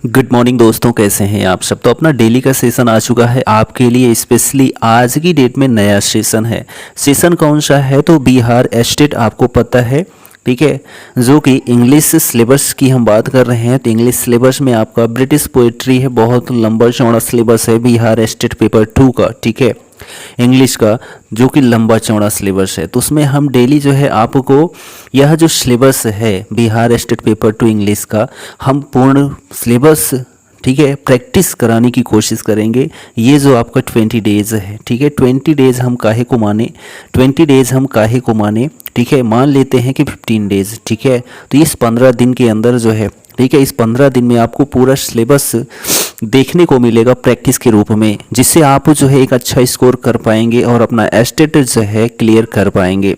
Good morning दोस्तों, कैसे हैं आप सब। तो अपना डेली का सेशन आ चुका है आपके लिए। स्पेशली आज की डेट में नया सेशन है। सेशन कौन सा है तो बिहार स्टेट, आपको पता है, ठीक है। जो कि इंग्लिश सिलेबस की हम बात कर रहे हैं तो इंग्लिश सिलेबस में आपका ब्रिटिश पोइट्री है। बहुत लंबा चौड़ा सिलेबस है बिहार स्टेट पेपर 2 का, ठीक है, इंग्लिश का, जो कि लंबा चौड़ा सिलेबस है। तो उसमें हम डेली जो है आपको यह जो सिलेबस है बिहार स्टेट पेपर 2 इंग्लिश का, हम पूर्ण सिलेबस, ठीक है, प्रैक्टिस कराने की कोशिश करेंगे। ये जो आपका 20 डेज है, ठीक है, 20 डेज हम काहे को माने, 20 डेज हम काहे को माने, ठीक है, मान लेते हैं कि 15 डेज, ठीक है। तो इस 15 दिन के अंदर जो है, ठीक है, इस 15 दिन में आपको पूरा सिलेबस देखने को मिलेगा प्रैक्टिस के रूप में, जिससे आप जो है एक अच्छा स्कोर कर पाएंगे और अपना एस्टेट जो है क्लियर कर पाएंगे।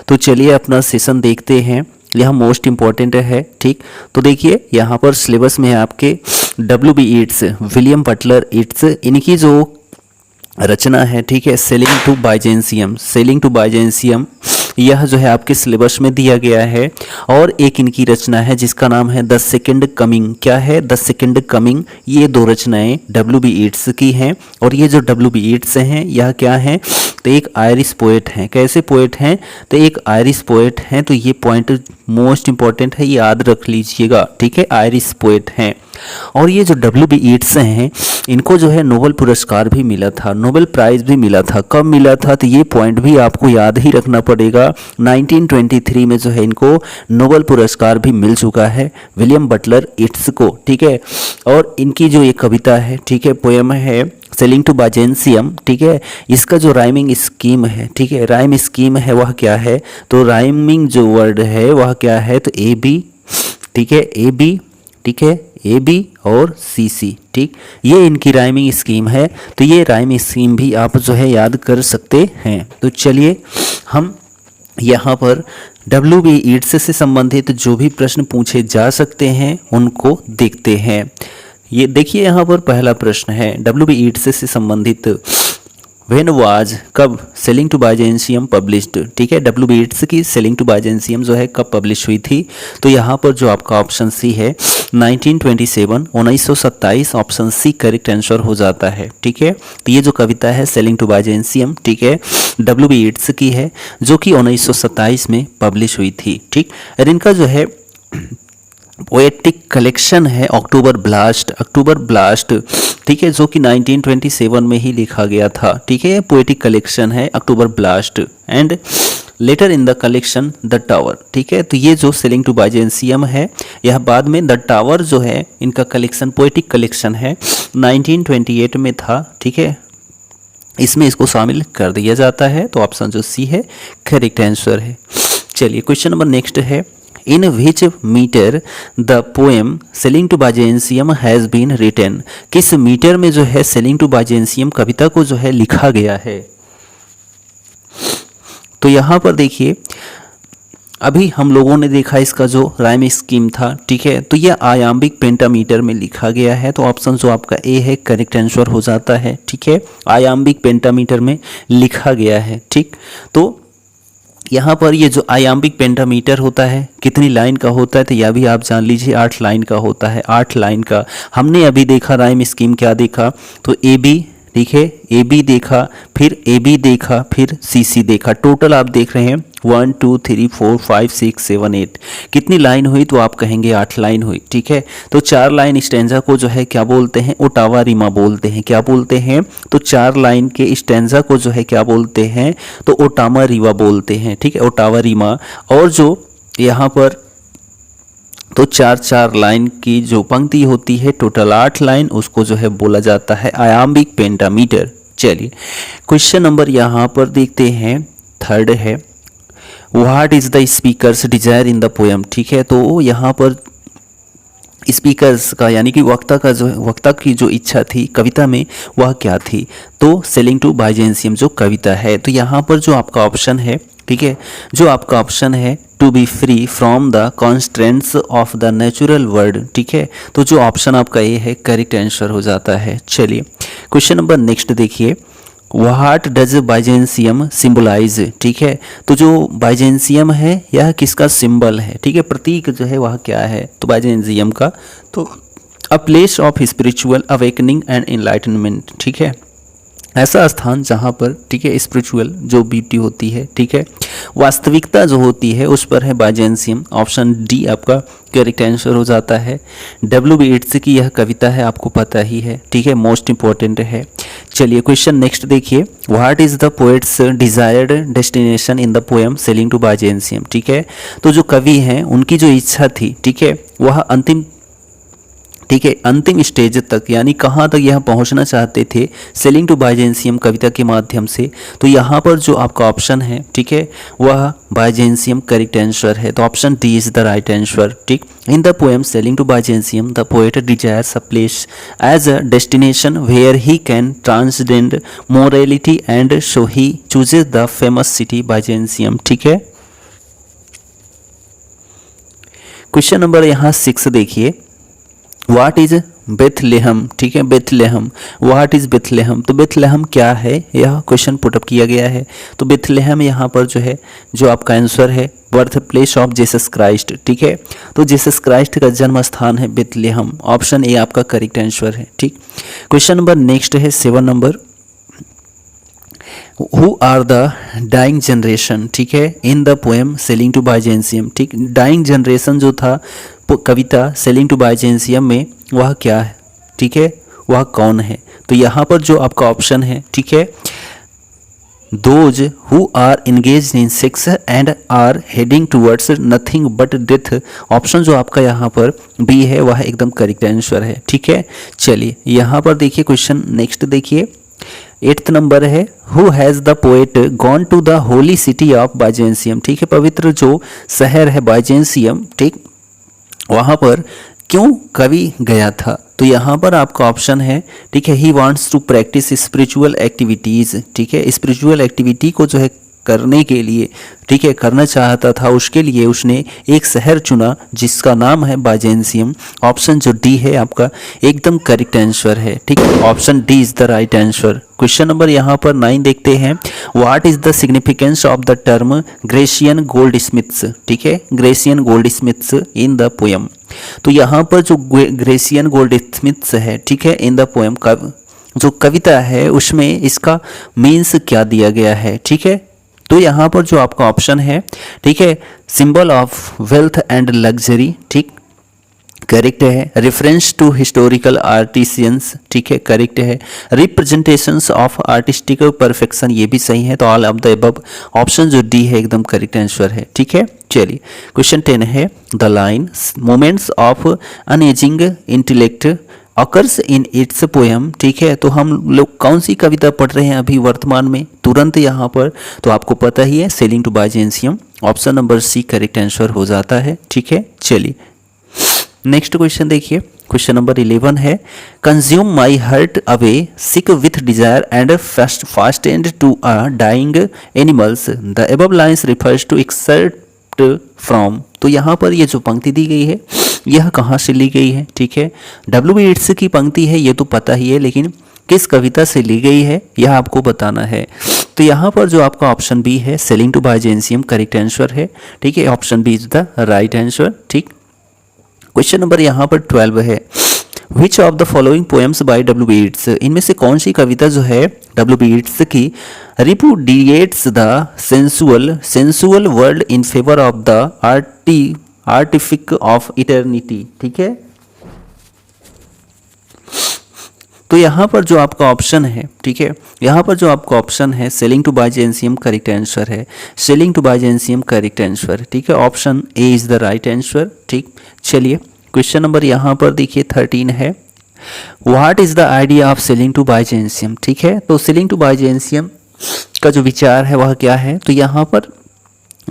तो चलिए अपना सेशन देखते हैं, यह मोस्ट इम्पॉर्टेंट है, ठीक। तो देखिए यहाँ पर सिलेबस में है आपके WB Yeats, William Butler Yeats, इनकी जो रचना है, ठीक है, सेलिंग टू बाइजेंसियम, सेलिंग टू बाइजेंसियम, यह जो है आपके सिलेबस में दिया गया है। और एक इनकी रचना है जिसका नाम है द सेकंड कमिंग। क्या है? The second coming. ये दो रचनाएं WB ईट्स की हैं। और ये जो WB ईट्स हैं यह क्या है तो एक आयरिश पोएट हैं। कैसे पोएट हैं तो एक आयरिश पोएट हैं। तो ये पॉइंट मोस्ट इंपॉर्टेंट है, याद रख लीजिएगा, ठीक है, आयरिश पोएट हैं। और ये जो WB ईट्स हैं इनको जो है नोबेल पुरस्कार भी मिला था, नोबेल प्राइज़ भी मिला था। कब मिला था तो ये पॉइंट भी आपको याद ही रखना पड़ेगा। 1923 में जो है इनको नोबेल पुरस्कार भी मिल चुका है विलियम बटलर ईट्स को, ठीक है। और इनकी जो ये कविता है, ठीक है, पोएम है सेलिंग टू बाइजेंसियम, ठीक है, इसका जो राइमिंग स्कीम है, ठीक है, राइम स्कीम है वह क्या है तो राइमिंग जो वर्ड है वह क्या है तो AB, ठीक है, AB, ठीक है, AB और CC, ठीक, ये इनकी राइमिंग स्कीम है। तो ये राइमिंग स्कीम भी आप जो है याद कर सकते हैं। तो चलिए हम यहाँ पर WB ईट्स से संबंधित जो भी प्रश्न पूछे जा सकते हैं उनको देखते हैं। ये देखिए यहाँ पर पहला प्रश्न है WB ईट्स से संबंधित, व्हेन वाज, कब, सेलिंग टू बाइजेंसियम पब्लिश्ड, ठीक है, WB ईट्स की सेलिंग टू बाइजेंसियम जो है कब पब्लिश हुई थी तो यहाँ पर जो आपका ऑप्शन C है 1927, 1927, ऑप्शन C करेक्ट आंसर हो जाता है, ठीक है। तो ये जो कविता है सेलिंग टू बाइजेंसियम, ठीक है, WB ईट्स की है जो कि 1927 में पब्लिश हुई थी, ठीक। और इनका जो है पोएटिक कलेक्शन है अक्टूबर ब्लास्ट, अक्टूबर ब्लास्ट, ठीक है, जो कि 1927 में ही लिखा गया था, ठीक है। पोएटिक कलेक्शन है October blast and later in the collection the tower, ठीक है। तो ये जो सेलिंग टू बाइजेंसियम है यह बाद में द टावर जो है इनका कलेक्शन, पोएटिक कलेक्शन है 1928 में था, ठीक है, इसमें इसको शामिल कर दिया जाता है। तो ऑप्शन जो C है करेक्ट आंसर है। चलिए क्वेश्चन नंबर नेक्स्ट है, in which metre the poem sailing to Byzantium has been written, किस मीटर में जो है सेलिंग टू बाइजेंसियम कविता को जो है लिखा गया है। तो यहाँ पर देखिए अभी हम लोगों ने देखा इसका जो राइम स्कीम था, ठीक है, तो यह आयाम्बिक पेंटामीटर में लिखा गया है। तो ऑप्शन जो आपका A है करेक्ट आंसर हो जाता है, ठीक है, आयाम्बिक पेंटामीटर में लिखा गया है, ठीक। तो यहाँ पर ये जो आयाम्बिक पेंटामीटर होता है कितनी लाइन का होता है तो यह भी आप जान लीजिए 8 लाइन का होता है, 8 लाइन का। हमने अभी देखा राइम स्कीम क्या देखा तो AB, ठीक है, AB देखा, फिर AB देखा, फिर CC देखा। टोटल आप देख रहे हैं 1 2 3 4 5 6 7 8, कितनी लाइन हुई तो आप कहेंगे 8 लाइन हुई, ठीक है। तो 4 लाइन स्टैंजा को जो है क्या बोलते हैं ओटावा रिमा बोलते हैं। क्या बोलते हैं तो 4 लाइन के स्टैंजा को जो है क्या बोलते हैं तो ओटामा रिवा बोलते हैं, ठीक है, ओटावा रिमा। और जो यहाँ पर तो 4 लाइन की जो पंक्ति होती है टोटल 8 लाइन, उसको जो है बोला जाता है आयाम्बिक पेंटामीटर। चलिए क्वेश्चन नंबर यहाँ पर देखते हैं, थर्ड है, what is the speaker's desire in the poem, ठीक है। तो यहाँ पर स्पीकर्स का यानी कि वक्ता की जो इच्छा थी कविता में वह क्या थी तो सेलिंग टू बाइजेंसियम जो कविता है। तो यहाँ पर जो आपका ऑप्शन है, ठीक है, जो आपका ऑप्शन है to be free from the constraints of the natural world, ठीक है। तो जो ऑप्शन आपका A है करेक्ट आंसर हो जाता है। चलिए क्वेश्चन नंबर नेक्स्ट देखिए, व्हाट डज बाइजेंसियम सिंबलाइज, ठीक है। तो जो बाइजेंसियम है यह किसका सिंबल है, ठीक है, प्रतीक जो है वह क्या है तो बाइजेंसियम का। तो a place of spiritual awakening and enlightenment, ठीक है, ऐसा स्थान जहाँ पर, ठीक है, स्पिरिचुअल जो ब्यूटी होती है, ठीक है, वास्तविकता जो होती है उस पर है बाइजेंसियम। ऑप्शन डी आपका करेक्ट आंसर हो जाता है। W.B. येट्स की यह कविता है, आपको पता ही है, ठीक है, मोस्ट इंपॉर्टेंट है। चलिए क्वेश्चन नेक्स्ट देखिए, what is the poet's desired destination in the poem sailing to Byzantium, ठीक है, तो जो कवि हैं उनकी जो इच्छा थी, ठीक है, वह अंतिम, ठीक है, अंतिम स्टेज तक, यानी कहाँ तक यह पहुँचना चाहते थे सेलिंग टू बाइजेंसियम कविता के माध्यम से, तो यहाँ पर जो आपका ऑप्शन है, ठीक है, वह बाइजेंसियम करेक्ट आंसर है। तो option D is the right answer, ठीक। In the poem sailing to Byzantium the poet desires a place as a destination where he can transcend morality and so he chooses the famous city Byzantium, ठीक है। Question number यहाँ 6 देखिए, what is Bethlehem, ठीक है, Bethlehem, what is Bethlehem, तो Bethlehem क्या है, यह क्वेश्चन पुटअप किया गया है। तो बेथलेहम यहाँ पर जो है, जो आपका आंसर है, birth place of Jesus Christ, ठीक है, तो जीसस क्राइस्ट का जन्म स्थान है बेथलेहम। ऑप्शन ए आपका करेक्ट आंसर है, ठीक। क्वेश्चन नंबर नेक्स्ट है 7 नंबर, who are the dying generation, ठीक है, in the poem sailing to Byzantium, ठीक, डाइंग जनरेशन जो था कविता सेलिंग टू बाइजेंसियम में, वह क्या है, ठीक है, वह कौन है, तो यहाँ पर जो आपका ऑप्शन है, ठीक है, those who are engage in sex and are heading towards nothing but death. Option जो आपका यहाँ पर बी है वह एकदम करेक्ट आंसर है, ठीक है। चलिए यहाँ पर देखिए क्वेश्चन नेक्स्ट देखिए, 8th नंबर है, who has the poet gone to the holy city of Byzantium, ठीक है, पवित्र जो शहर है बाइजेंसियम, ठीक, वहाँ पर क्यों कवि गया था, तो यहाँ पर आपका ऑप्शन है, ठीक है, he wants to practice spiritual activities, ठीक है, स्पिरिचुअल एक्टिविटी को जो है करने के लिए, ठीक है, करना चाहता था, उसके लिए उसने एक शहर चुना जिसका नाम है बाइजेंसियम। ऑप्शन जो डी है आपका एकदम करेक्ट आंसर है, ठीक है, option D is the right answer. Question number यहाँ पर 9 देखते हैं, what is the significance of the term Grecian gold Smiths, ठीक है, Grecian gold Smiths in the poem, तो यहाँ पर जो ग्रेशियन गोल्ड स्मिथ्स है, ठीक है, इन द पोएम का जो कविता है उसमें इसका मीन्स क्या दिया गया है, ठीक है, तो यहाँ पर जो आपका ऑप्शन है, ठीक है, symbol of wealth and luxury, ठीक, करेक्ट है, रेफरेंस टू हिस्टोरिकल आर्टिसियंस, ठीक है, करेक्ट है, रिप्रेजेंटेशंस ऑफ आर्टिस्टिक परफेक्शन, ये भी सही है, तो all of the above, option जो डी है एकदम करेक्ट आंसर है, ठीक है। चलिए क्वेश्चन 10 है, the line moments of unageing intellect occurs in its poem, ठीक है, तो हम लोग कौन सी कविता पढ़ रहे हैं अभी वर्तमान में तुरंत यहाँ पर, तो आपको पता ही है sailing to Byzantium. Option number C correct answer हो जाता है, ठीक है। चलिए नेक्स्ट क्वेश्चन देखिए, क्वेश्चन नंबर 11 है, consume my heart away sick with desire and fast and to a dying animals, the above lines refers to except from, तो यहाँ पर ये जो पंक्ति दी गई है यह कहाँ से ली गई है, ठीक है, W.B. येट्स की पंक्ति है, ये तो पता ही है, लेकिन किस कविता से ली गई है यह आपको बताना है। तो यहाँ पर जो आपका ऑप्शन बी है sailing to Byzantium correct answer है, ठीक है, option B is the right answer, ठीक। क्वेश्चन नंबर यहाँ पर 12 है, which of the following poems by W.B. Yeats, इनमें से कौन सी कविता जो है W.B. येट्स की repudiates the sensual world in favour of the artifice of eternity, ठीक है, तो यहाँ पर जो आपका ऑप्शन है, ठीक है, यहाँ पर जो आपका ऑप्शन है sailing to Byzantium correct answer है, sailing to Byzantium correct answer, ठीक है, option A is the right answer, ठीक। चलिए क्वेश्चन नंबर यहाँ पर देखिए 13 है, what is the idea of sailing to Byzantium, ठीक है, तो सेलिंग टू बाइजेंसियम का जो विचार है वह क्या है, तो यहाँ पर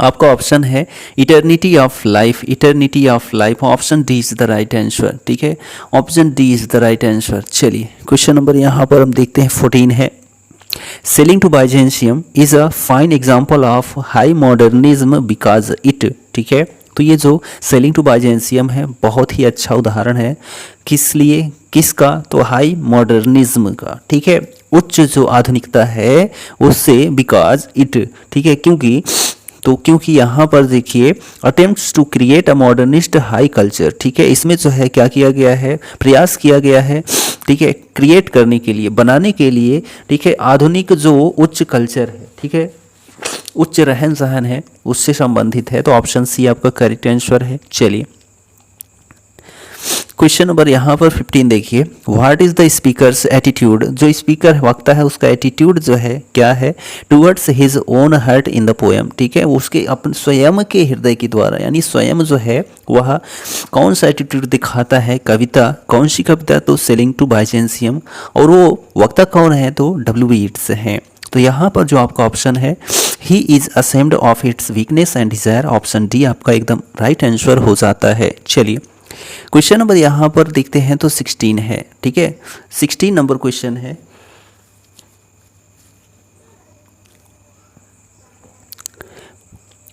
आपका ऑप्शन है eternity of life, eternity of life, option D is the right answer, ठीक है, option D is the right answer. चलिए क्वेश्चन नंबर यहाँ पर हम देखते हैं 14 है, sailing to Byzantium is a fine example of high modernism because it, ठीक है, तो ये जो सेलिंग टू बाइजेंसियम है बहुत ही अच्छा उदाहरण है, किस लिए, किसका, तो हाई मॉडर्निज्म का, ठीक है, उच्च जो आधुनिकता है उससे, बिकॉज इट, ठीक है, क्योंकि तो क्योंकि यहाँ पर देखिए attempts to create a modernist high culture, ठीक है, इसमें जो है क्या किया गया है, प्रयास किया गया है, ठीक है, क्रिएट करने के लिए, बनाने के लिए, ठीक है, आधुनिक जो उच्च कल्चर है, ठीक है, उच्च रहन सहन है, उससे संबंधित है। तो ऑप्शन सी आपका करेक्ट आंसर है। चलिए क्वेश्चन नंबर यहाँ पर 15 देखिए, what is the speakers attitude, जो स्पीकर वक्ता है उसका एटीट्यूड जो है क्या है, towards his own heart in the poem, ठीक है, उसके अपन स्वयं के हृदय के द्वारा, यानी स्वयं जो है वह कौन सा एटीट्यूड दिखाता है, कविता, कौन सी कविता, तो सेलिंग टू बाइजेंसियम, और वो वक्ता कौन है, तो W. ईट्स हैं। तो यहाँ पर जो आपका ऑप्शन है, he is ashamed of its weakness and desire, option D आपका एकदम राइट आंसर हो जाता है। चलिए क्वेश्चन नंबर यहाँ पर देखते हैं तो 16 है, ठीक है, 16 नंबर क्वेश्चन है,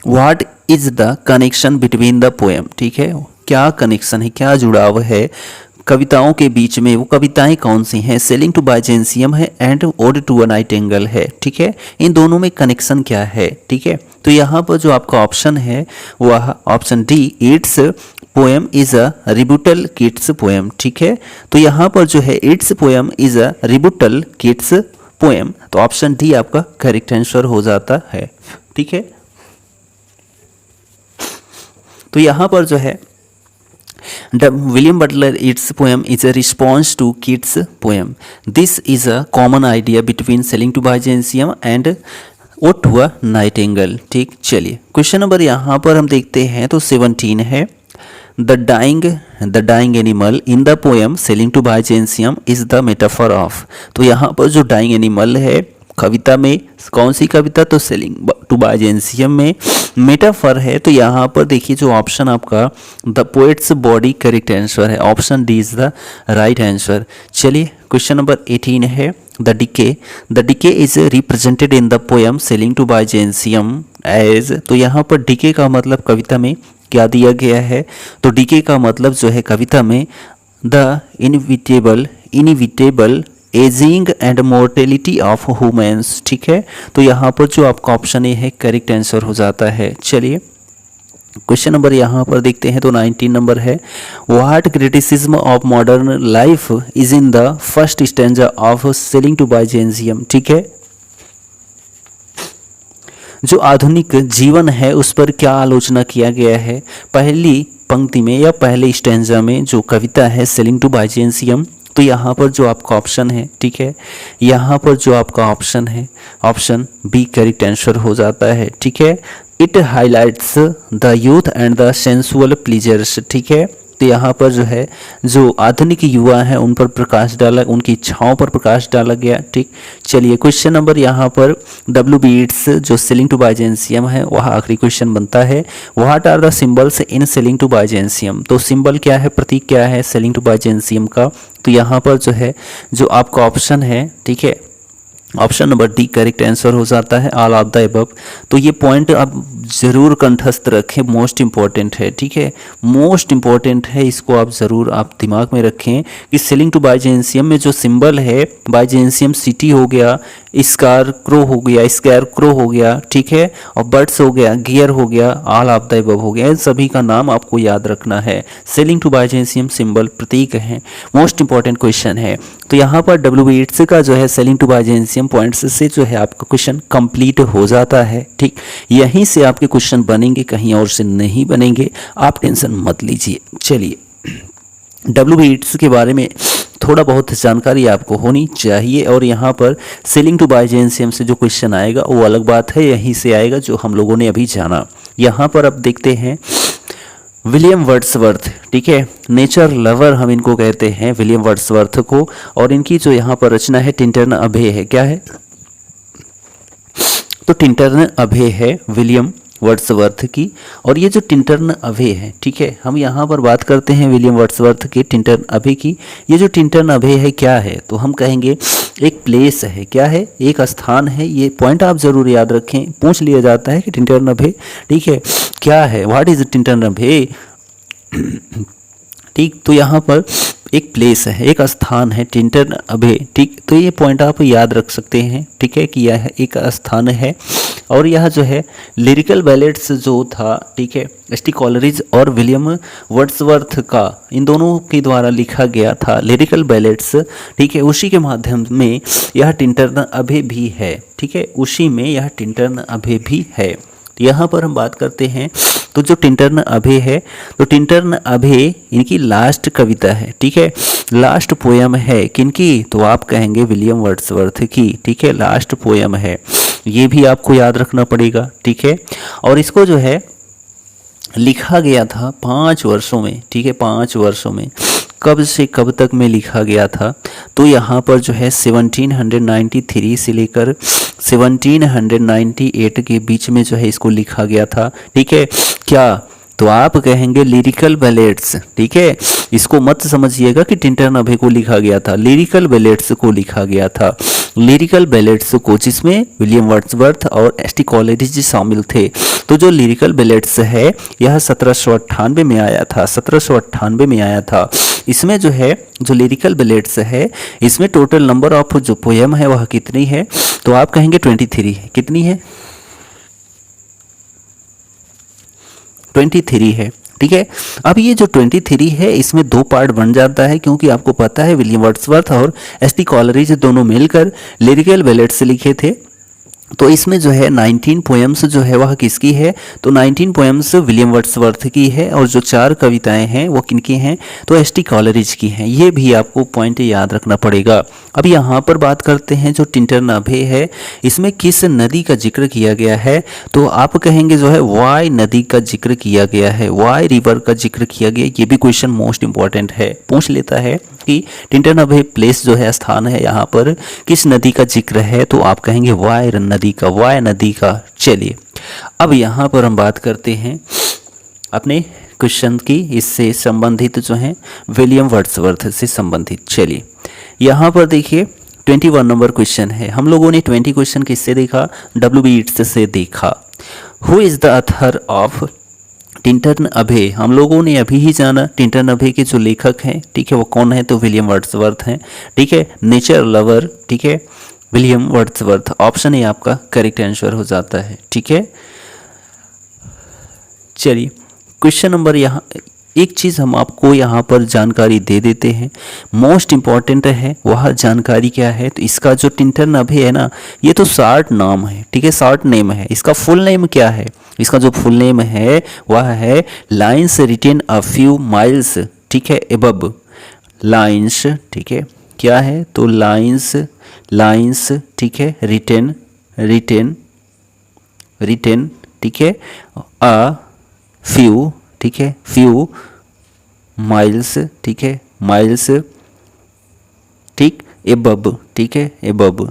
what is the connection between the poem, ठीक है, क्या कनेक्शन है, क्या जुड़ाव है कविताओं के बीच में, वो कविताएं कौन सी हैं, सेलिंग टू बाइजेंसियम है and ode to a nightingale है, ठीक है, इन दोनों में कनेक्शन क्या है, ठीक है। तो यहाँ पर जो आपका ऑप्शन है वह option D, its poem is a rebuttal kids poem, ठीक है, तो यहाँ पर जो है its poem is a rebuttal kids poem, तो ऑप्शन डी आपका करेक्ट आंसर हो जाता है, ठीक है। तो यहाँ पर जो है William Butler, its poem is a response to Keats' poem. This is a common idea between selling to Byzantium and Ode to a Nightingale. ठीक, चलिए क्वेश्चन नंबर यहाँ पर हम देखते हैं तो 17 है, The dying animal in the poem Selling to Byzantium is the metaphor of. तो यहाँ पर जो dying animal है कविता में, कौन सी कविता, तो सेलिंग टू बाइजेंसियम में मेटाफर है। तो यहाँ पर देखिए जो ऑप्शन आपका the poet's body correct answer है, option D is the right answer. चलिए क्वेश्चन नंबर 18 है, the decay is represented in the poem sailing to Byzantium as, तो यहाँ पर डिके का मतलब कविता में क्या दिया गया है, तो डिके का मतलब जो है कविता में the inevitable ageing and mortality of humans, ठीक है, तो यहाँ पर जो आपका ऑप्शन ए है करेक्ट आंसर हो जाता है। चलिए क्वेश्चन नंबर यहाँ पर देखते हैं तो 19 नंबर है, what criticism of modern life is in the first stanza of sailing to Byzantium, ठीक है, जो आधुनिक जीवन है उस पर क्या आलोचना किया गया है, पहली पंक्ति में या पहले स्टैंजा में जो कविता है सेलिंग टू बाइजेंसियम, तो यहाँ पर जो आपका ऑप्शन है, ठीक है, यहाँ पर जो आपका ऑप्शन है ऑप्शन बी करेक्ट आंसर हो जाता है, ठीक है, it highlights the youth and the sensual pleasures, ठीक है, तो यहाँ पर जो है जो आधुनिक युवा हैं उन पर प्रकाश डाला, उनकी इच्छाओं पर प्रकाश डाला गया, ठीक। चलिए क्वेश्चन नंबर यहाँ पर W. ईट्स जो सेलिंग टू बाइजेंसियम है वह आखिरी क्वेश्चन बनता है, what are the symbols in sailing to Byzantium, तो सिंबल क्या है, प्रतीक क्या है सेलिंग टू बाइजेंसियम का, तो यहाँ पर जो है जो आपका ऑप्शन है, ठीक है, option number D correct answer हो जाता है, ऑल ऑफ द अबव। तो ये पॉइंट आप ज़रूर कंठस्थ रखें, मोस्ट इंपॉर्टेंट है, ठीक है, मोस्ट इंपॉर्टेंट है, इसको आप ज़रूर आप दिमाग में रखें कि सेलिंग टू बाइजेंसियम में जो सिंबल है, बाइजेंसियम सिटी हो गया, स्कार क्रो हो गया, ठीक है, और बर्ड्स हो गया, गियर हो गया, ऑल ऑफ द अबव हो गया, इन सभी का नाम आपको याद रखना है। सेलिंग टू बाइजेंसियम सिंबल प्रतीक है, मोस्ट इंपॉर्टेंट क्वेश्चन है। तो यहाँ पर W. ईट्स का जो है सेलिंग टू बाइजेंसियम पॉइंट्स से जो है आपका क्वेश्चन कंप्लीट हो जाता है, ठीक, यहीं से आपके क्वेश्चन बनेंगे, कहीं और से नहीं बनेंगे, आप टेंशन मत लीजिए। चलिए W. ईट्स के बारे में थोड़ा बहुत जानकारी आपको होनी चाहिए, और यहाँ पर सेलिंग टू बाइजेंसियम से जो क्वेश्चन आएगा वो अलग बात है, यहीं से आएगा जो हम लोगों ने अभी जाना। यहाँ पर अब देखते हैं विलियम वर्ड्सवर्थ, ठीक है, नेचर लवर हम इनको कहते हैं विलियम वर्ड्सवर्थ को, और इनकी जो यहाँ पर रचना है टिंटर्न अभे है, क्या है, तो टिंटर्न अभे है विलियम वर्ड्सवर्थ की, और ये जो टिंटर्न अभे है, ठीक है, हम यहाँ पर बात करते हैं विलियम वर्ड्सवर्थ के टिंटर्न अभे की। ये जो टिंटर्न अभे है क्या है, तो हम कहेंगे एक प्लेस है, क्या है, एक स्थान है, ये पॉइंट आप जरूर याद रखें, पूछ लिया जाता है कि टिंटर्न अभे, ठीक है, क्या है, व्हाट इज टिंटर्न अभे, ठीक, तो यहाँ पर एक प्लेस है, एक स्थान है टिंटर्न अभे, ठीक, तो ये पॉइंट आप याद रख सकते हैं, ठीक है, कि यह एक स्थान है और यह जो है लिरिकल बैलेट्स जो था, ठीक है, एस.टी. कॉलरिज और विलियम वर्ड्सवर्थ का, इन दोनों के द्वारा लिखा गया था लिरिकल बैलेट्स, ठीक है, उसी के माध्यम में यह टिंटर्न अभी भी है, ठीक है, उसी में यह टिंटर्न अभी भी है। यहाँ पर हम बात करते हैं तो जो टिंटर्न अभे है, तो टिंटर्न अभे इनकी लास्ट कविता है, ठीक है, लास्ट पोयम है किनकी, तो आप कहेंगे विलियम वर्ड्सवर्थ की, ठीक है, लास्ट पोयम है, ये भी आपको याद रखना पड़ेगा, ठीक है। और इसको जो है लिखा गया था 5 वर्षों में, ठीक है, 5 वर्षों में, कब से कब तक में लिखा गया था, तो यहाँ पर जो है 1793 से लेकर 1798 के बीच में जो है इसको लिखा गया था, ठीक है। क्या, तो आप कहेंगे लिरिकल बैलेट्स, ठीक है, इसको मत समझिएगा कि टिंटर्न अभे को लिखा गया था, लिरिकल बैलेट्स को लिखा गया था, लिरिकल बैलेट्स को, जिसमें विलियम वर्ड्सवर्थ और एस.टी. कॉलरिज शामिल थे। तो जो लिरिकल बैलेट्स है यह 1798 में आया था, 1798 में आया था। इसमें जो है जो लिरिकल बैलेट्स है, इसमें टोटल नंबर ऑफ जो पोयम है वह कितनी है, तो आप कहेंगे 23 है, कितनी है, 23 है, ठीक है। अब ये जो 23 है इसमें 2 पार्ट बन जाता है, क्योंकि आपको पता है विलियम वर्ड्सवर्थ और एस.टी. कॉलरिज दोनों मिलकर लिरिकल बैलेट्स लिखे थे। तो इसमें जो है 19 पोएम्स जो है वह किसकी है, तो 19 पोएम्स विलियम वर्ड्सवर्थ की है, और जो 4 कविताएं हैं वो किनकी हैं, तो एस.टी. कॉलरिज की हैं। ये भी आपको पॉइंट याद रखना पड़ेगा। अब यहाँ पर बात करते हैं जो टिंटर्न अभे है, इसमें किस नदी का जिक्र किया गया है, तो आप कहेंगे जो है वाई नदी का जिक्र किया गया है, वाई रिवर का जिक्र किया गया। ये भी क्वेश्चन मोस्ट इंपॉर्टेंट है, पूछ लेता है कि टिंटर्न अभे प्लेस जो है, स्थान है, यहाँ पर किस नदी का जिक्र है, तो आप कहेंगे वाई नदी का, वाई नदी का। चलिए अब यहाँ पर हम बात करते हैं अपने क्वेश्चन की, इससे संबंधित जो है विलियम वर्ड्सवर्थ से संबंधित। चलिए यहाँ पर देखिए 21 नंबर क्वेश्चन है। हम लोगों ने 20 क्वेश्चन किससे देखा, W.B. येट्स से देखा। Who is the author of Tintern Abbey, हम लोगों ने अभी ही जाना टिंटर्न अभे के जो लेखक हैं, ठीक है, वो कौन है, तो विलियम वर्ड्सवर्थ हैं, ठीक है, नेचर लवर, ठीक है, विलियम वर्ड्सवर्थ। ऑप्शन ए आपका करेक्ट आंसर हो जाता है, ठीक है। चलिए क्वेश्चन नंबर, यहाँ एक चीज़ हम आपको यहाँ पर जानकारी दे देते हैं, मोस्ट इम्पॉर्टेंट है, वह जानकारी क्या है, तो इसका जो टिंटर्न अभे है ना, ये तो शॉर्ट नाम है, ठीक है, शॉर्ट नेम है। इसका फुल नेम क्या है, इसका जो फुल नेम है वह है lines written a few miles, ठीक है, एबव, लाइन्स, ठीक है, क्या है, तो लाइन्स, लाइन्स, ठीक है, रिटेन, रिटेन, रिटेन, ठीक है, अ फ्यू, ठीक है, फ्यू माइल्स, ठीक है, माइल्स, ठीक, एबव, ठीक है, एबव।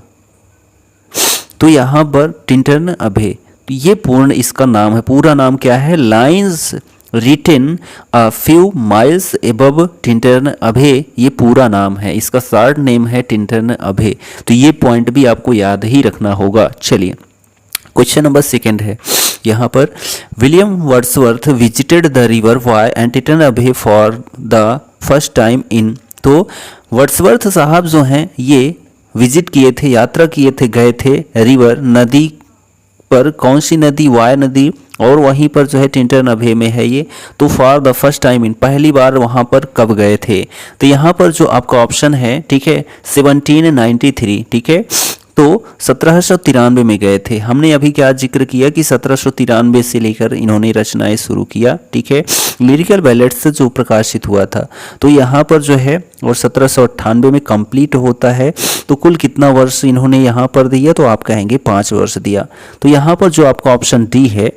तो यहाँ पर टिंटर्न अभे, तो ये पूर्ण इसका नाम है, पूरा नाम क्या है, lines written a few miles above Tintern Abbey, ये पूरा नाम है, इसका शॉर्ट नेम है टिंटर्न अभे। तो ये पॉइंट भी आपको याद ही रखना होगा। चलिए क्वेश्चन नंबर 2 है यहाँ पर, William Wordsworth visited the river Wye and Tintern Abbey for the first time in, तो वर्ड्सवर्थ साहब जो हैं ये विजिट किए थे, यात्रा किए थे, गए थे रिवर, नदी पर, कौन सी नदी, वाई नदी, और वहीं पर जो है टिंटर्न अभे में है ये। तो फॉर द फर्स्ट टाइम इन, पहली बार वहाँ पर कब गए थे, तो यहाँ पर जो आपका ऑप्शन है, ठीक है, 1793, ठीक है, तो 1793 में गए थे। हमने अभी क्या जिक्र किया कि 1793 से लेकर इन्होंने रचनाएं शुरू किया, ठीक है, लिरिकल बैलेट्स जो प्रकाशित हुआ था। तो यहाँ पर जो है और 1798 में कंप्लीट होता है। तो कुल कितना वर्ष इन्होंने यहाँ पर दिया, तो आप कहेंगे 5 वर्ष दिया। तो यहाँ पर जो आपका ऑप्शन डी है,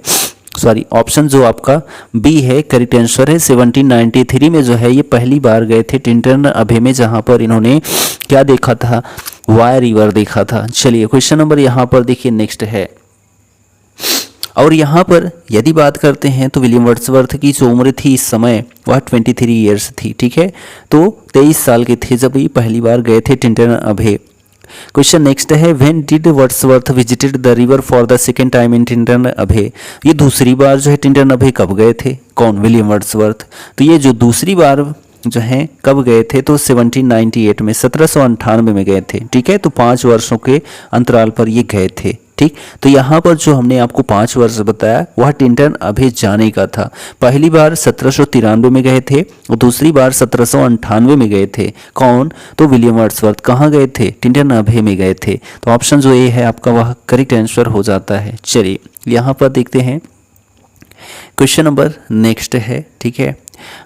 सॉरी ऑप्शन जो आपका बी है करेक्ट आंसर है। 1793 में जो है ये पहली बार गए थे टिंटर्न अभे में, जहाँ पर इन्होंने क्या देखा था, वाई रिवर देखा था। चलिए क्वेश्चन नंबर यहाँ पर देखिए नेक्स्ट है, और यहाँ पर यदि बात करते हैं तो विलियम वर्ड्सवर्थ की जो उम्र थी इस समय वह 23 ईयर्स थी, ठीक है, तो 23 साल के थे जब ये पहली बार गए थे टिंटर्न अभे। क्वेश्चन नेक्स्ट है, when did Wordsworth visited the river for the second time in Tintern Abbey, ये दूसरी बार जो है टिंटर्न अभे कब गए थे, कौन, विलियम वर्ड्सवर्थ। तो ये जो दूसरी बार जो है कब गए थे, तो 1798 में, 1798 में गए थे, ठीक है, तो 5 वर्षों के अंतराल पर ये गए थे, ठीक। तो यहाँ पर जो हमने आपको 5 वर्ष बताया वह टिंटन अभे जाने का था। पहली बार 1793 में गए थे और दूसरी बार 1798 में गए थे। कौन? तो विलियम वर्ड्सवर्थ। कहाँ गए थे? टिंटन अभे में गए थे। तो ऑप्शन जो ए है आपका वह करेक्ट आंसर हो जाता है। चलिए यहाँ पर देखते हैं क्वेश्चन नंबर नेक्स्ट है, ठीक है।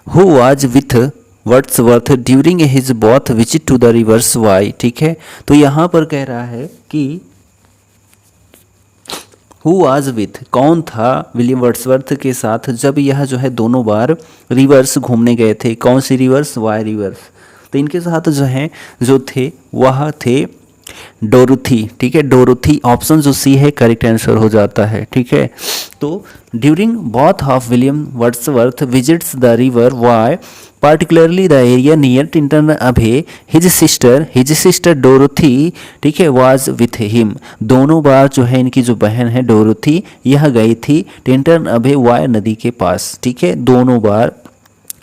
Who was with Wordsworth during his both visit to the rivers Wye, ठीक है। तो यहाँ पर कह रहा है कि हु वाज विथ, कौन था विलियम वर्ड्सवर्थ के साथ जब यह जो है दोनों बार रिवर्स घूमने गए थे। कौन सी रिवर्स? Y reverse. तो इनके साथ जो है जो थे वह थे डोरोथी, ठीक है। डोरोथी ऑप्शन जो सी है करेक्ट आंसर हो जाता है, ठीक है। तो during both of William Wordsworth visits the river Wye particularly the area near Tinton Abhay, his sister Dorothy, ठीक है, was with him। दोनों बार जो है इनकी जो बहन है डोरोथी यह गई थी टिंटन अभे वाई नदी के पास, ठीक है, दोनों बार,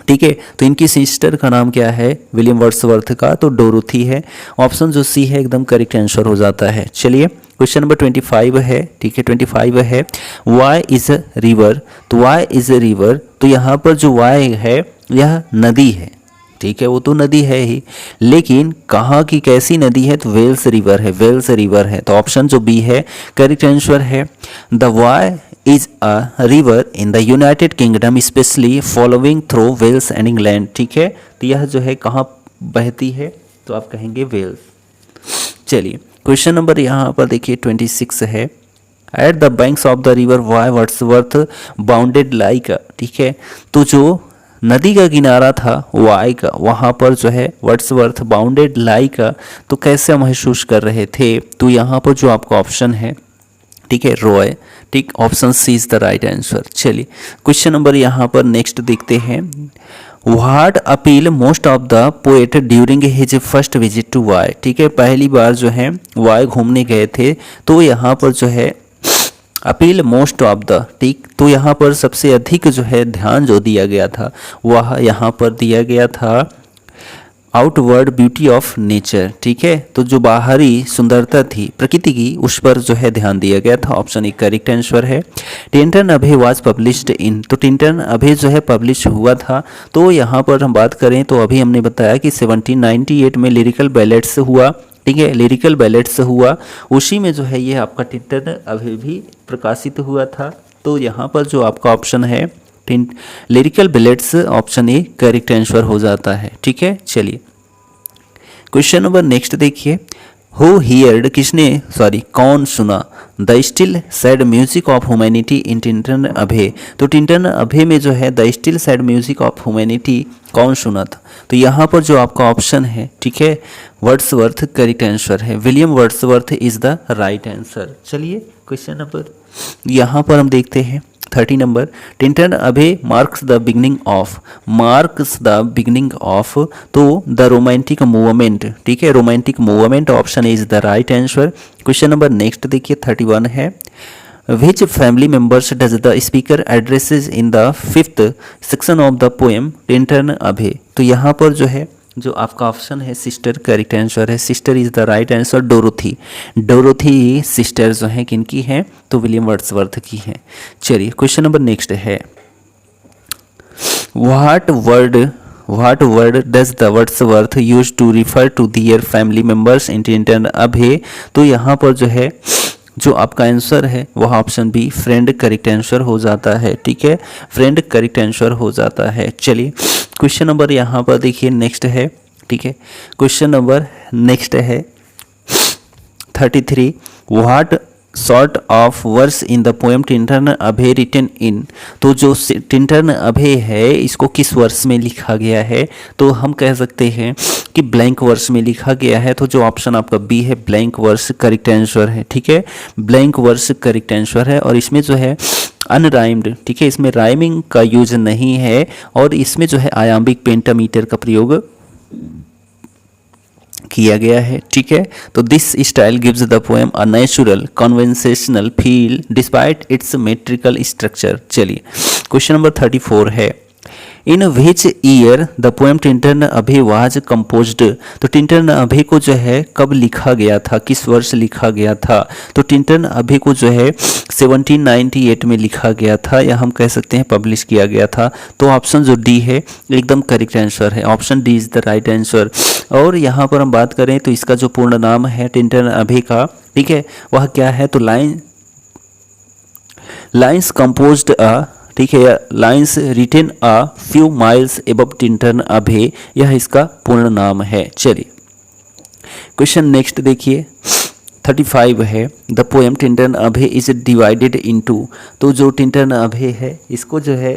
ठीक है। तो इनकी सिस्टर का नाम क्या है विलियम वर्ड्सवर्थ का? तो डोरोथी है। ऑप्शन जो सी है एकदम करेक्ट आंसर हो जाता है। चलिए क्वेश्चन नंबर 25 है, ठीक है। 25 है वाई इज अ रिवर। तो वाई इज अ रिवर, तो यहाँ पर जो वाई है यह नदी है, ठीक है, वो तो नदी है ही, लेकिन कहाँ की कैसी नदी है? तो वेल्स रिवर है, वेल्स रिवर है। तो ऑप्शन जो बी है करेक्ट आंसर है। The Wye is a river in the United Kingdom specially following through Wales and England, ठीक है। तो यह जो है कहाँ बहती है? तो आप कहेंगे वेल्स। चलिए क्वेश्चन नंबर यहाँ पर देखिए 26 है। At the banks of the river Wye Wordsworth bounded like, ठीक है। तो जो नदी का किनारा था वाई का, वहाँ पर जो है वर्ड्सवर्थ बाउंडेड लाई का, तो कैसे महसूस कर रहे थे? तो यहाँ पर जो आपका ऑप्शन है, ठीक है, रॉय, ठीक, option C is the right answer. चलिए क्वेश्चन नंबर यहाँ पर नेक्स्ट देखते हैं। What appeal most of the poet during his first visit to Wye, ठीक है, पहली बार जो है वाई घूमने गए थे, तो यहाँ पर जो है अपील मोस्ट ऑफ द, ठीक, तो यहाँ पर सबसे अधिक जो है ध्यान जो दिया गया था वह यहाँ पर दिया गया था आउटवर्ड ब्यूटी ऑफ नेचर, ठीक है। तो जो बाहरी सुंदरता थी प्रकृति की उस पर जो है ध्यान दिया गया था। ऑप्शन ए करेक्ट आंसर है। Tintern Abbey was published in, तो टिंटन अभे जो है पब्लिश हुआ था। तो यहाँ पर हम बात करें तो अभी हमने बताया कि 1798 में लिरिकल बैलेट्स हुआ, ठीक है, लिरिकल बैलेट्स हुआ, उसी में जो है ये आपका टिंटन अभे भी प्रकाशित हुआ था। तो यहाँ पर जो आपका ऑप्शन है lyrical ballads, option A correct answer हो जाता है, ठीक है। चलिए क्वेश्चन नंबर नेक्स्ट देखिए। हु हियर्ड, किसने, सॉरी कौन सुना the still sad music of humanity in Tintern Abbey. तो टिंटन अभे में जो है the still sad music of humanity कौन सुना था? तो यहाँ पर जो आपका ऑप्शन है, ठीक है, वर्ड्सवर्थ करेक्ट आंसर है। William Wordsworth is the right answer. चलिए क्वेश्चन नंबर यहाँ पर हम देखते हैं 30 नंबर। Tintern Abbey marks the beginning of, तो द रोमांटिक मूवमेंट, ठीक है, romantic movement, option is the right answer. Question number next देखिए 31 है। Which family members does the speaker addresses in the 5th section of the poem Tintern Abbey. तो यहाँ पर जो है जो आपका ऑप्शन है सिस्टर करेक्ट आंसर है। Sister is the right answer. Dorothy sister जो है किनकी है? तो विलियम वर्ड्सवर्थ की है। चलिए क्वेश्चन नंबर नेक्स्ट है। What word does the Wordsworth use to refer to their family members in Tintern Abbey. तो यहाँ पर जो है जो आपका आंसर है वह option be friend correct answer हो जाता है, ठीक है, फ्रेंड करेक्ट आंसर हो जाता है। चलिए क्वेश्चन नंबर यहाँ पर देखिए नेक्स्ट है, ठीक है, क्वेश्चन नंबर नेक्स्ट है 33। What sort of verse in the poem Tintern Abbey written in. तो जो टिंटन अभे है इसको किस वर्ष में लिखा गया है? तो हम कह सकते हैं कि ब्लैंक वर्स में लिखा गया है। तो जो ऑप्शन आपका बी है ब्लैंक वर्स करेक्ट आंसर है, ठीक है, ब्लैंक वर्स करेक्ट आंसर है। और इसमें जो है अनराइम्ड, ठीक है, इसमें राइमिंग का यूज नहीं है और इसमें जो है आयाम्बिक पेंटामीटर का प्रयोग किया गया है, ठीक है। तो this style gives the poem a natural conversational feel despite its metrical structure. चलिए क्वेश्चन नंबर 34 है। In which year the poem Tintern Abbey was composed. तो टिंटन अभे को जो है कब लिखा गया था, किस वर्ष लिखा गया था? तो टिंटन अभे को जो है 1798 में लिखा गया था, या हम कह सकते हैं पब्लिश किया गया था। तो ऑप्शन जो डी है एकदम करेक्ट आंसर है, option D is the right answer. और यहाँ पर हम बात करें तो इसका जो पूर्ण नाम है टिंटन अभे का, ठीक है, वह क्या है? तो लाइन्स कंपोज्ड अ, ठीक है, lines written a few miles above Tintern Abbey, यह इसका पूर्ण नाम है। चलिए क्वेश्चन नेक्स्ट देखिए 35 है, the poem Tintern Abbey is divided into. तो जो टिंटन अभे है इसको जो है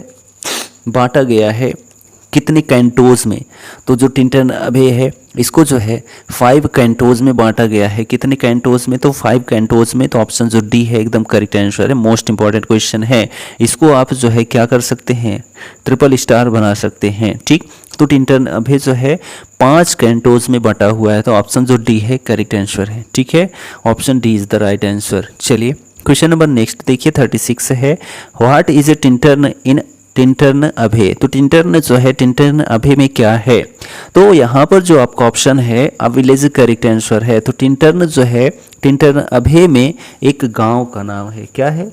बांटा गया है कितने कैंटोज में? तो जो टिंटन अभे है इसको जो है 5 कैंटोज में बांटा गया है। कितने कैंटोज में? तो 5 कैंटोज में। तो ऑप्शन जो डी है एकदम करेक्ट आंसर है, मोस्ट इंपॉर्टेंट क्वेश्चन है। इसको आप जो है क्या कर सकते हैं? ट्रिपल स्टार बना सकते हैं, ठीक। तो टिंटन अभे जो है 5 कैंटोज में बटा हुआ है, तो ऑप्शन जो डी है करेक्ट आंसर है, ठीक है, option D is the right answer. चलिए क्वेश्चन नंबर नेक्स्ट देखिए 36 है, what is a Tintern in Tintern Abbey. तो टिंटन जो है टिंटन अभे में क्या है? तो यहाँ पर जो आपका ऑप्शन है अब विलेज करेक्ट आंसर है। तो टिंटन जो है टिंटन अभे में एक गांव का नाम है। क्या है?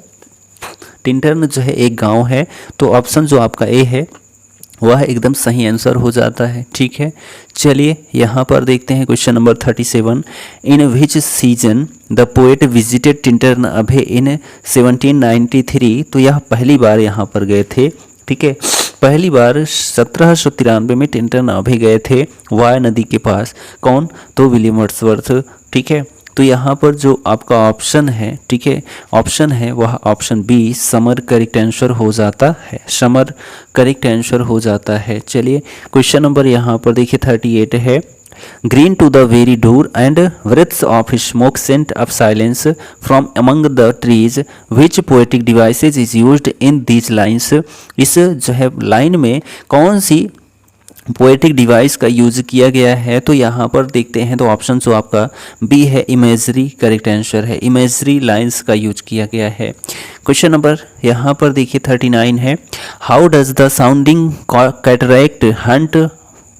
टिंटन जो है एक गांव है। तो ऑप्शन जो आपका ए है वह एकदम सही आंसर हो जाता है, ठीक है। चलिए यहाँ पर देखते हैं question number 37, in which season the poet visited Tintern Abbey in 1793। तो यह पहली बार यहाँ पर गए थे, ठीक है, पहली बार 1793 में टिंटन अभे गए थे वाया नदी के पास। कौन? तो विलियम वर्ड्सवर्थ, ठीक है। तो यहाँ पर जो आपका ऑप्शन है, ठीक है, ऑप्शन है वह option B summer correct answer हो जाता है, समर करेक्ट आंसर हो जाता है। चलिए क्वेश्चन नंबर यहाँ पर देखिए 38 है, green to the very door and wreaths of smoke sent of silence from among the trees which poetic devices is used in these lines. इस जो है लाइन में कौन सी पोएटिक डिवाइस का यूज किया गया है? तो यहाँ पर देखते हैं तो ऑप्शन जो आपका बी है इमेजरी करेक्ट आंसर है, इमेजरी लाइंस का यूज किया गया है। क्वेश्चन नंबर यहाँ पर देखिए 39 है, how does the sounding cataract haunt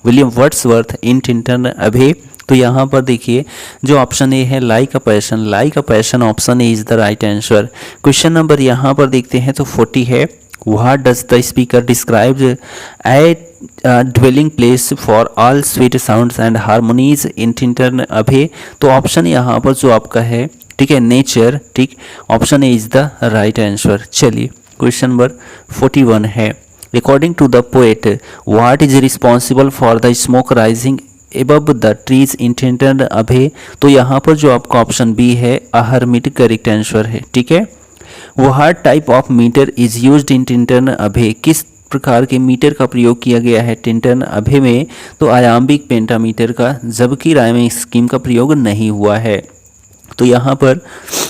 William Wordsworth in Tintern Abbey. तो यहाँ पर देखिए जो ऑप्शन ए है like a passion, like a passion option A is the right answer. Question number यहाँ पर देखते हैं तो 40 है, what does the speaker describe a dwelling place for all sweet sounds and harmonies in Tintern Abbey. तो option यहाँ पर जो आपका है, ठीक है, नेचर, ठीक, option A is the right answer. चलिए क्वेश्चन नंबर 41 है, according to the poet what is responsible for the smoke rising above the trees in Tintern Abbey. तो यहाँ पर जो आपका ऑप्शन बी है अ हर्मिट करेक्ट आंसर है, ठीक है। What type of meter is used in Tintern Abbey, किस प्रकार के मीटर का प्रयोग किया गया है टिंटन अभे में? तो आयाम्बिक पेंटामीटर का, जबकि रायमिंग स्कीम का प्रयोग नहीं हुआ है। तो यहाँ पर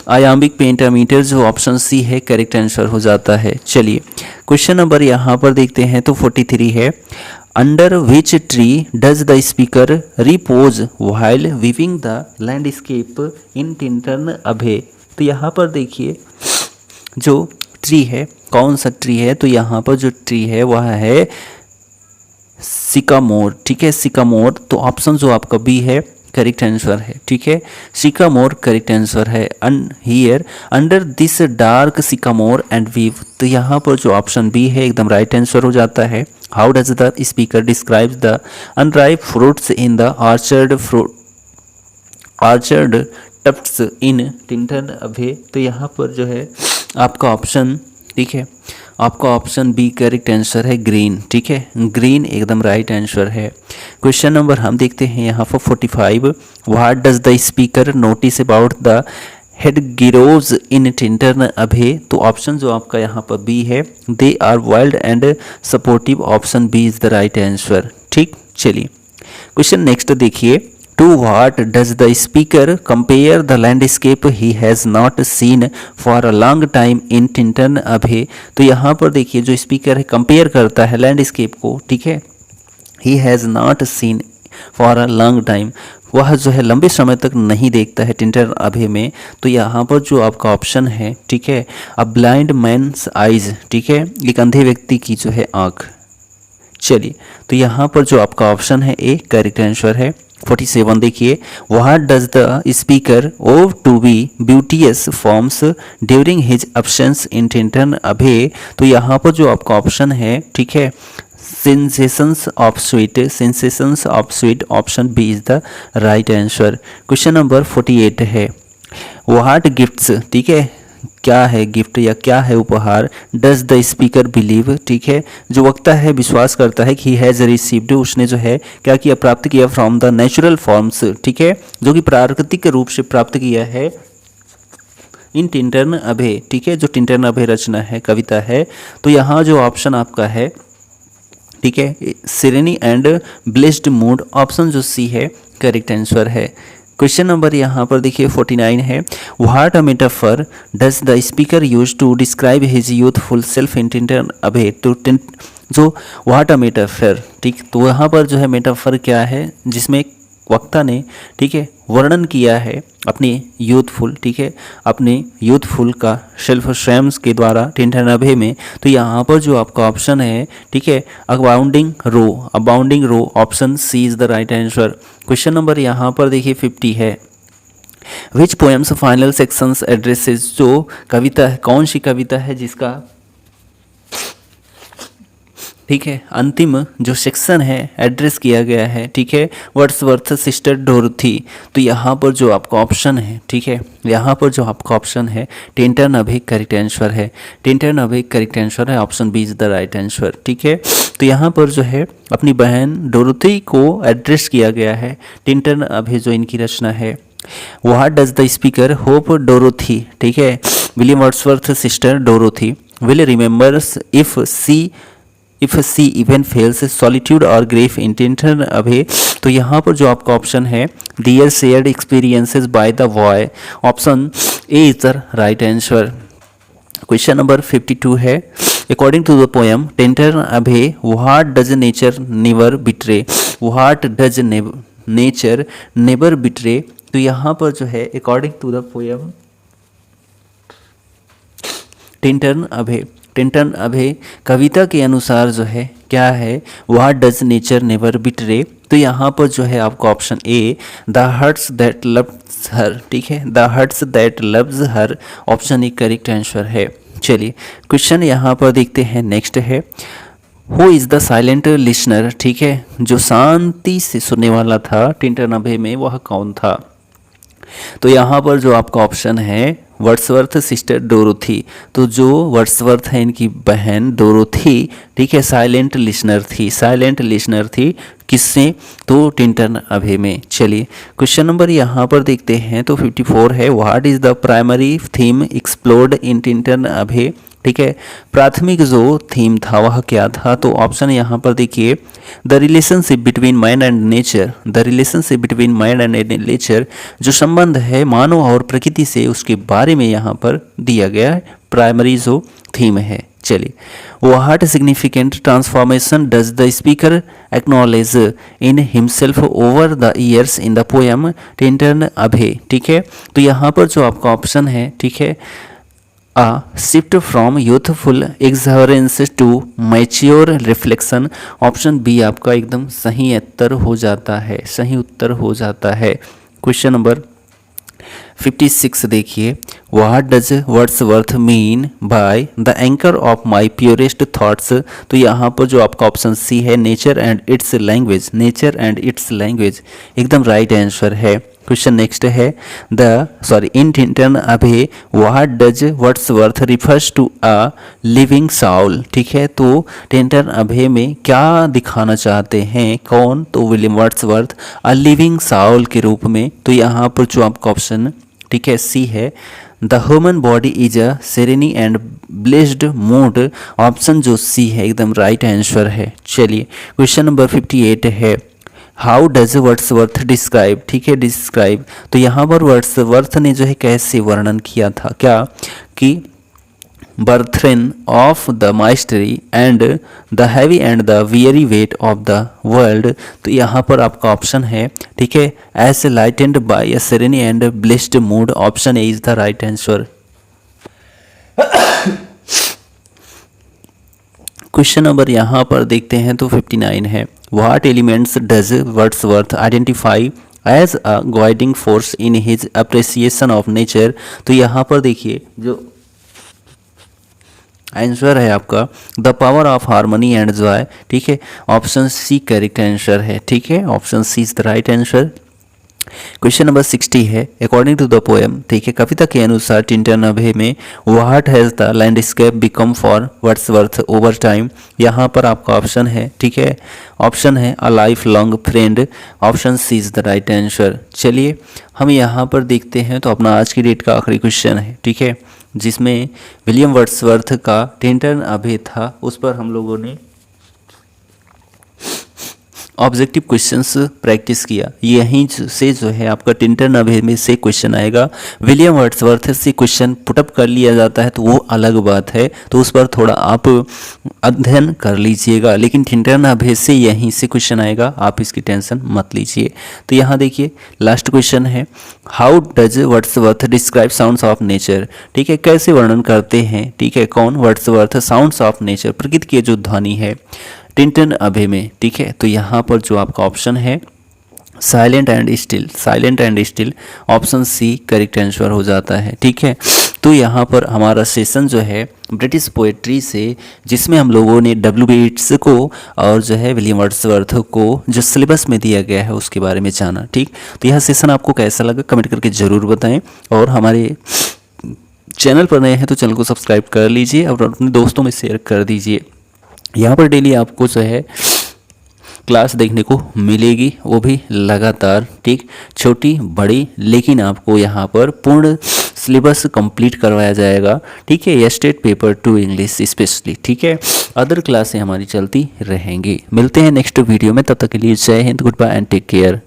आयाम्बिक पेंटामीटर जो ऑप्शन सी है करेक्ट आंसर हो जाता है। चलिए क्वेश्चन नंबर यहाँ पर देखते हैं तो 43 है, under which tree does the speaker repose while weaving the landscape in Tintern Abbey. तो यहाँ पर देखिए जो ट्री है, कौन सा ट्री है? तो यहाँ पर जो ट्री है वह है सिकामोर, ठीक है, सिकामोर। तो ऑप्शन जो आपका बी है करेक्ट आंसर है, ठीक है, सिकामोर करेक्ट आंसर है। Here under this dark sycamore and weave. तो यहाँ पर जो ऑप्शन बी है एकदम राइट आंसर हो जाता है। How does the speaker describes the unripe fruits in the orchard tufts in Tintern Abbey. तो यहाँ पर जो है आपका ऑप्शन, ठीक है, आपका ऑप्शन बी करेक्ट आंसर है ग्रीन, ठीक है, ग्रीन एकदम राइट आंसर है। क्वेश्चन नंबर हम देखते हैं यहाँ पर 45, what does the speaker notice about the hedgerows in Tintern Abbey. तो ऑप्शन जो आपका यहाँ पर बी है, they are wild and supportive, option B is the right answer, ठीक। चलिए क्वेश्चन नेक्स्ट देखिए, to what does the speaker compare the landscape he has not seen for a long time in Tintern Abbey. तो यहाँ पर देखिए जो speaker है compare करता है लैंडस्केप को, ठीक है, he has not seen for a long time, वह जो है लंबे समय तक नहीं देखता है टिंटन अभे में। तो यहाँ पर जो आपका ऑप्शन है, ठीक है, अ ब्लाइंड मैन्स आइज, ठीक है, एक अंधे व्यक्ति की जो है आँख, चलिए, तो यहाँ पर जो आपका ऑप्शन है ए करेक्ट आंसर है। 47 देखिए, what does the speaker owe to be beauteous forms during his absence in Tintern Abbey. तो यहाँ पर जो आपका ऑप्शन है, ठीक है, sensations of sweet, sensations of sweet, option B is the right answer. Question number 48 है, व्हाट गिफ्ट्स, ठीक है, क्या है गिफ्ट या क्या है उपहार, डज द स्पीकर बिलीव, ठीक है, जो वक्ता है विश्वास करता है कि ही हैज़ रिसीव्ड, उसने जो है क्या किया, प्राप्त किया, फ्रॉम द नेचुरल फॉर्म्स, ठीक है, जो कि प्राकृतिक रूप से प्राप्त किया है, इन टिंटन अभे, ठीक है, जो टिंटन अभे रचना है, कविता है। तो यहाँ जो ऑप्शन आपका है, ठीक है, serene and blessed mood, option जो सी है करेक्ट आंसर है। क्वेश्चन नंबर यहाँ पर देखिए 49 है, what a metaphor does the speaker use to describe his youthful self in Tintern Abbey. तो जो व्हाट अ मेटाफर, ठीक, तो यहाँ पर जो है मेटाफर क्या है, जिसमें वक्ता ने, ठीक है, वर्णन किया है अपने यूथफुल, ठीक है, अपने यूथफुल का सेल्फ श्रैम्स के द्वारा टिंटन अभे में। तो यहाँ पर जो आपका ऑप्शन है, ठीक है, abounding row, abounding row, option C is the right answer. Question number यहाँ पर देखिए 50 है, which poem's final sections addresses, जो कविता है, कौन सी कविता है जिसका, ठीक है, अंतिम जो सेक्शन है एड्रेस किया गया है, ठीक है, वर्ड्सवर्थ सिस्टर डोरथी। तो यहाँ पर जो आपका ऑप्शन है, ठीक है, यहाँ पर जो आपका ऑप्शन है टिंटन अभे करेक्ट आंसर है, टिंटन अभे करेक्ट आंसर है, option B is the right answer, ठीक है। तो यहाँ पर जो है अपनी बहन डोरथी को एड्रेस किया गया है, टिंटन अभे जो इनकी रचना है। What does the speaker hope Dorothy, ठीक है, William Wordsworth sister Dorothy will remembers if she even feels solitude और ग्रेफ इन टिंटन अभे। तो यहाँ पर जो आपका ऑप्शन है their shared experiences by the boy, option A is the right answer. Question number 52 है, according to the poem Tintern Abbey what does nature never betray, what does nature never betray. तो यहाँ पर जो है according to the poem Tintern Abbey कविता के अनुसार जो है क्या है, what does nature never betray. तो यहाँ पर जो है आपका option A the hearts that loves her, ठीक है, the hearts that loves her, option A correct answer है। चलिए क्वेश्चन यहाँ पर देखते हैं, नेक्स्ट है, who is the silent listener, ठीक है, जो शांति से सुनने वाला था टिंटन अभे में, वह कौन था। तो यहाँ पर जो आपका ऑप्शन है वर्ड्सवर्थ सिस्टर डोरोथी, तो जो वर्ड्सवर्थ है इनकी बहन डोरोथी, ठीक है, साइलेंट लिसनर थी, साइलेंट लिसनर थी, किससे, तो टिंटन अभे में। चलिए क्वेश्चन नंबर यहाँ पर देखते हैं, तो 54 है, what is the primary theme explored in Tintern Abbey, ठीक है, प्राथमिक जो थीम था वह क्या था। तो ऑप्शन यहाँ पर देखिए, the relationship between man and nature, the relationship between man and nature, जो संबंध है मानव और प्रकृति से, उसके बारे में यहाँ पर दिया गया है, प्राइमरी जो थीम है। चलिए, what significant transformation does the speaker acknowledge in himself over the years in the poem Tintern Abbey, ठीक है। तो यहाँ पर जो आपका ऑप्शन है, ठीक है, A shift from youthful exuberance to mature reflection, option B आपका एकदम सही उत्तर हो जाता है, सही उत्तर हो जाता है। क्वेश्चन नंबर 56 देखिए, what does Wordsworth mean by the anchor of my purest thoughts. तो यहाँ पर जो आपका ऑप्शन सी है nature and its language, nature and its language एकदम राइट आंसर है। क्वेश्चन नेक्स्ट है, in Tintern Abbey what does Wordsworth refers to a living soul, ठीक है, तो टिंटन अभे में क्या दिखाना चाहते हैं, कौन, तो विलियम वर्ड्सवर्थ अ लिविंग साउल के रूप में। तो यहाँ पर जो आपका ऑप्शन, ठीक है, सी है, the human body is a serene and blessed mood, option जो सी है एकदम राइट आंसर है। चलिए क्वेश्चन नंबर 58 है, हाउ डज वर्ड्सवर्थ डिस्क्राइब, ठीक है, डिस्क्राइब। तो यहाँ पर वर्ड्सवर्थ ने जो है कैसे वर्णन किया था, क्या कि burthen of the mystery and the heavy and the weary weight of the world. तो यहाँ पर आपका ऑप्शन है, ठीक है, as lightened by a serene and blessed mood, option A is the right answer. Question number यहाँ पर देखते हैं तो 59 है, what elements does Wordsworth identify as a guiding force in his appreciation of nature. तो यहाँ पर देखिए जो आंसर है आपका the power of harmony and joy, ठीक है, ऑप्शन सी करेक्ट आंसर है, ठीक है, option C is the right answer. Question number 60 है, अकॉर्डिंग टू द पोएम, ठीक है, कविता के अनुसार टिंटन अभे में what has the landscape become for Wordsworth over time. यहाँ पर आपका ऑप्शन है, ठीक है, ऑप्शन है a life long friend, option C is the right answer. चलिए हम यहाँ पर देखते हैं तो अपना आज की डेट का आखिरी क्वेश्चन है, ठीक है, जिसमें विलियम वर्ड्सवर्थ का टिंटन अभे था, उस पर हम लोगों ने ऑब्जेक्टिव क्वेश्चंस प्रैक्टिस किया। यहीं से जो है आपका टिंटन अभे में से क्वेश्चन आएगा, विलियम वर्ड्सवर्थ से क्वेश्चन पुटअप कर लिया जाता है तो वो अलग बात है, तो उस पर थोड़ा आप अध्ययन कर लीजिएगा, लेकिन टिंटन अभे से यहीं से क्वेश्चन आएगा, आप इसकी टेंशन मत लीजिए। तो यहाँ देखिए लास्ट क्वेश्चन है, how does Wordsworth describe sounds of nature, ठीक है, कैसे वर्णन करते हैं, ठीक है, कौन, वर्ड्सवर्थ, साउंड्स ऑफ नेचर, प्रकृति की जो ध्वनि है टिंटन अभे में, ठीक है। तो यहाँ पर जो आपका ऑप्शन है silent and still, silent and still, option C correct answer हो जाता है, ठीक है। तो यहाँ पर हमारा सेशन जो है ब्रिटिश पोएट्री से, जिसमें हम लोगों ने W.B. येट्स को और जो है विलियम वर्ड्सवर्थ को जो सिलेबस में दिया गया है उसके बारे में जाना, ठीक। तो यह सेशन आपको कैसा लगा कमेंट करके ज़रूर बताएं, और हमारे चैनल पर नए हैं तो चैनल को सब्सक्राइब कर लीजिए और अपने दोस्तों में शेयर कर दीजिए। यहाँ पर डेली आपको जो है क्लास देखने को मिलेगी, वो भी लगातार, ठीक, छोटी बड़ी, लेकिन आपको यहाँ पर पूर्ण सिलेबस कंप्लीट करवाया जाएगा, ठीक है, स्टेट पेपर 2 इंग्लिश स्पेशली, ठीक है। अदर क्लासें हमारी चलती रहेंगी। मिलते हैं नेक्स्ट वीडियो में, तब तक के लिए जय हिंद, goodbye and take care.